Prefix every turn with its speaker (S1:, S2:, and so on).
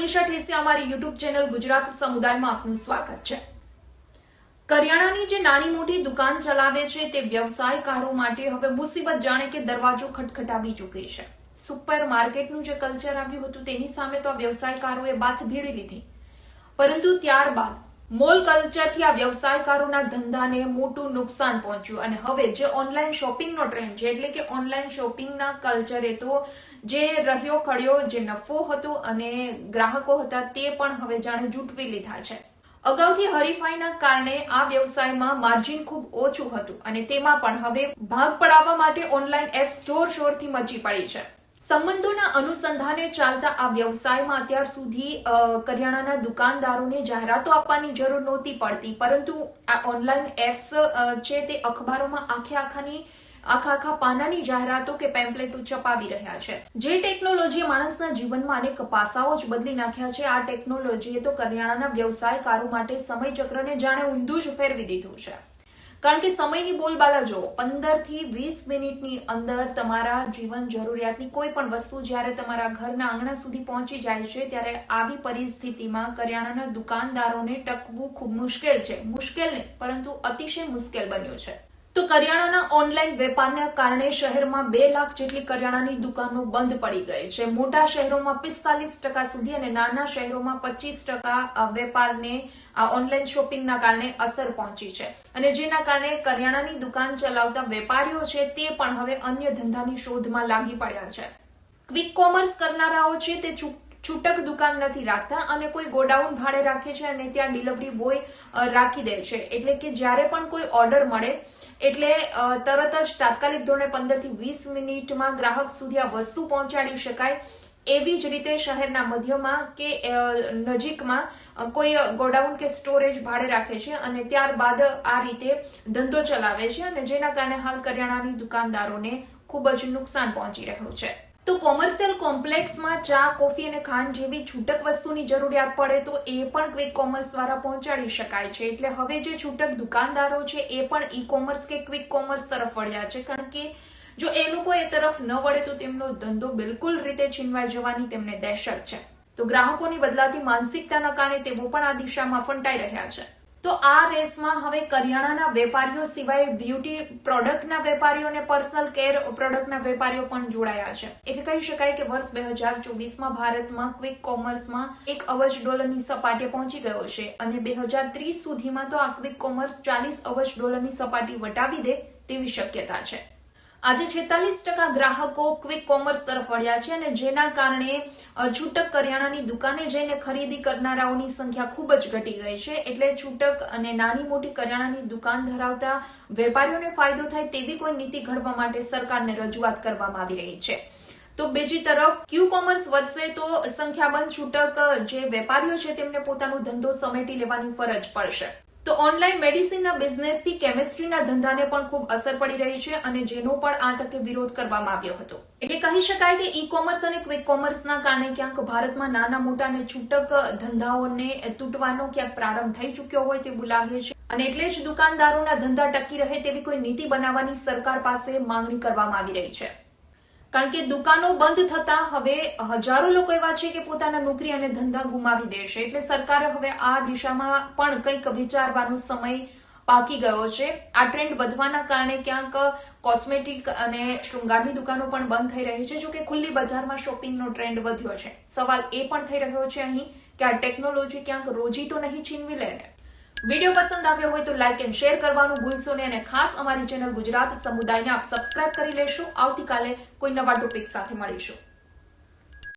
S1: દિશા ઠેસિયા અમારી YouTube channel Gujarat સમુદાયમાં આપનું સ્વાગત છે। કરિયાણાની જે નાની મોટી દુકાન ચલાવે છે તે વ્યવસાયકારો માટે હવે મુસીબત જાણે કે દરવાજો ખટખટાવી ચૂકી છે। સુપર માર્કેટનું જે કલ્ચર આવ્યું હતું તેની સામે તો આ વ્યવસાયકારોએ બાથ ભીડી લીધી, પરંતુ ત્યારબાદ મોલ કલ્ચરથી આ વ્યવસાયકારોના ધંધાને મોટું નુકસાન પહોંચ્યું અને હવે જે ઓનલાઈન શોપિંગનો ટ્રેન્ડ છે એટલે કે ઓનલાઈન શોપિંગના કલ્ચરે તો જે રહ્યો ખડ્યો જે નફો હતો અને ગ્રાહકો હતા તે પણ હવે જાણે જૂટવી લીધા છે। અગાઉથી હરીફાઈના કારણે આ વ્યવસાયમાં માર્જિન ખૂબ ઓછું હતું અને તેમાં પણ હવે ભાગ પડાવવા માટે ઓનલાઈન એપ્સ જોરશોરથી મચી પડી છે। સંબંધોના અનુસંધાને ચાલતા આ વ્યવસાયમાં અત્યાર સુધી કરિયાણાના દુકાનદારોને જાહેરાતો આપવાની જરૂર નહોતી પડતી, પરંતુ આ ઓનલાઈન એપ્સ છે તે અખબારોમાં આખા પાનાની જાહેરાતો કે પેમ્પલેટો છપાવી રહ્યા છે। જે ટેકનોલોજીએ માણસના જીવનમાં અનેક પાસાઓ જ બદલી નાખ્યા છે, આ ટેકનોલોજીએ તો કરિયાણાના વ્યવસાયકારો માટે સમયચક્રને જાણે ઊંધું જ ફેરવી દીધું છે। કારણ કે સમયની બોલબાલા જો 15 થી 20 મિનિટની અંદર તમારા જીવન જરૂરિયાતની કોઈ પણ વસ્તુ જ્યારે તમારા ઘરના આંગણા સુધી પહોંચી જાય છે, ત્યારે આવી પરિસ્થિતિમાં કરિયાણાના દુકાનદારોને ટકવું ખૂબ મુશ્કેલ છે। મુશ્કેલ નહીં, પરંતુ અતિશય મુશ્કેલ બન્યું છે। તો કરિયાણાના ઓનલાઈન વેપારના કારણે શહેરમાં 2 લાખ જેટલી કરિયાણાની દુકાનો બંધ પડી ગઈ છે। મોટા શહેરોમાં 45% સુધી અને નાના શહેરોમાં 25% વેપારને આ ઓનલાઈન શોપિંગના કારણે અસર પહોંચી છે અને જેના કારણે કરિયાણાની દુકાન ચલાવતા વેપારીઓ છે તે પણ હવે અન્ય ધંધાની શોધમાં લાગી પડ્યા છે। ક્વિક કોમર્સ કરનારાઓ છે તે છૂટક દુકાન નથી રાખતા અને કોઈ ગોડાઉન ભાડે રાખે છે અને ત્યાં ડિલિવરી બોય રાખી દે છે, એટલે કે જ્યારે પણ કોઈ ઓર્ડર મળે એટલે તરત જ તાત્કાલિક ધોરણે 15 થી 20 મિનિટમાં ગ્રાહક સુધી આ વસ્તુ પહોંચાડી શકાય। એવી જ રીતે શહેરના મધ્યમાં કે નજીકમાં કોઈ ગોડાઉન કે સ્ટોરેજ ભાડે રાખે છે અને ત્યારબાદ આ રીતે ધંધો ચલાવે છે અને જેના કારણે હાલ કરિયાણાની દુકાનદારોને ખૂબ જ નુકસાન પહોંચી રહ્યું છે। તો કોમર્શિયલ કોમ્પ્લેક્સમાં ચા, કોફી અને ખાંડ જેવી છૂટક વસ્તુની જરૂરિયાત પડે તો એ પણ ક્વિક કોમર્સ દ્વારા પહોંચાડી શકાય છે। એટલે હવે જે છૂટક દુકાનદારો છે એ પણ ઈ કોમર્સ કે ક્વિક કોમર્સ તરફ વળ્યા છે, કારણ કે જો એ લોકો એ તરફ ન વળે તો તેમનો ધંધો બિલકુલ રીતે છીનવાઈ જવાની તેમને દહેશત છે। તો ગ્રાહકોની બદલાતી માનસિકતાના કારણે તેઓ પણ આ દિશામાં ફંટાઈ રહ્યા છે। તો આ રેસમાં હવે કરિયાણાના વેપારીઓ સિવાય બ્યુટી પ્રોડક્ટના વેપારીઓ અને પર્સનલ કેર પ્રોડક્ટના વેપારીઓ પણ જોડાયા છે। એટલે કહી શકાય કે વર્ષ 2024માં ભારતમાં ક્વિક કોમર્સમાં $1 અબજની સપાટીએ પહોંચી ગયો છે અને 2030 સુધીમાં તો આ ક્વિક કોમર્સ $40 અબજની સપાટી વટાવી દે તેવી શક્યતા છે। આજે 46% ગ્રાહકો ક્વિક કોમર્સ તરફ વળ્યા છે અને જેના કારણે છૂટક કરિયાણાની દુકાને જઈને ખરીદી કરનારાઓની સંખ્યા ખૂબ જ ઘટી ગઈ છે। એટલે છૂટક અને નાની મોટી કરિયાણાની દુકાન ધરાવતા વેપારીઓને ફાયદો થાય તેવી કોઈ નીતિ ઘડવા માટે સરકારને રજૂઆત કરવામાં આવી રહી છે। તો બીજી તરફ ક્યુ કોમર્સ વધશે તો સંખ્યાબંધ છૂટક જે વેપારીઓ છે તેમને પોતાનો ધંધો સમેટી લેવાની ફરજ પડશે। તો ઓનલાઈન મેડિસિનના બિઝનેસથી કેમિસ્ટ્રીના ધંધાને પણ ખૂબ અસર પડી રહી છે અને જેનો પણ આ તકે વિરોધ કરવામાં આવ્યો હતો। એટલે કહી શકાય કે ઈ કોમર્સ અને ક્વિક કોમર્સના કારણે ક્યાંક ભારતમાં નાના મોટા અને છૂટક ધંધાઓને તૂટવાનો ક્યાંક પ્રારંભ થઈ ચૂક્યો હોય તેવું લાગે છે અને એટલે જ દુકાનદારોના ધંધા ટકી રહે તેવી કોઈ નીતિ બનાવવાની સરકાર પાસે માંગણી કરવામાં આવી રહી છે। કારણ કે દુકાનો બંધ થતા હવે હજારો લોકો એવા છે કે પોતાના નોકરી અને ધંધા ગુમાવી દેશે। એટલે સરકારે હવે આ દિશામાં પણ કંઈક વિચારવાનો સમય પાકી ગયો છે। આ ટ્રેન્ડ વધવાના કારણે ક્યાંક કોસ્મેટિક અને શૃંગારની દુકાનો પણ બંધ થઈ રહી છે, જો કે ખુલ્લી બજારમાં શોપિંગનો ટ્રેન્ડ વધ્યો છે। સવાલ એ પણ થઈ રહ્યો છે અહીં કે આ ટેકનોલોજી ક્યાંક રોજી તો નહીં છીનવી લે ને। વિડીયો પસંદ આવ્યો હોય તો લાઇક એન્ડ શેર કરવાનું ભૂલશો નહીં અને ખાસ અમારી ચેનલ ગુજરાત સમુદાયને આપ સબસ્ક્રાઇબ કરી લેશો। આવતીકાલે કોઈ નવા ટોપિક સાથે મળીશું।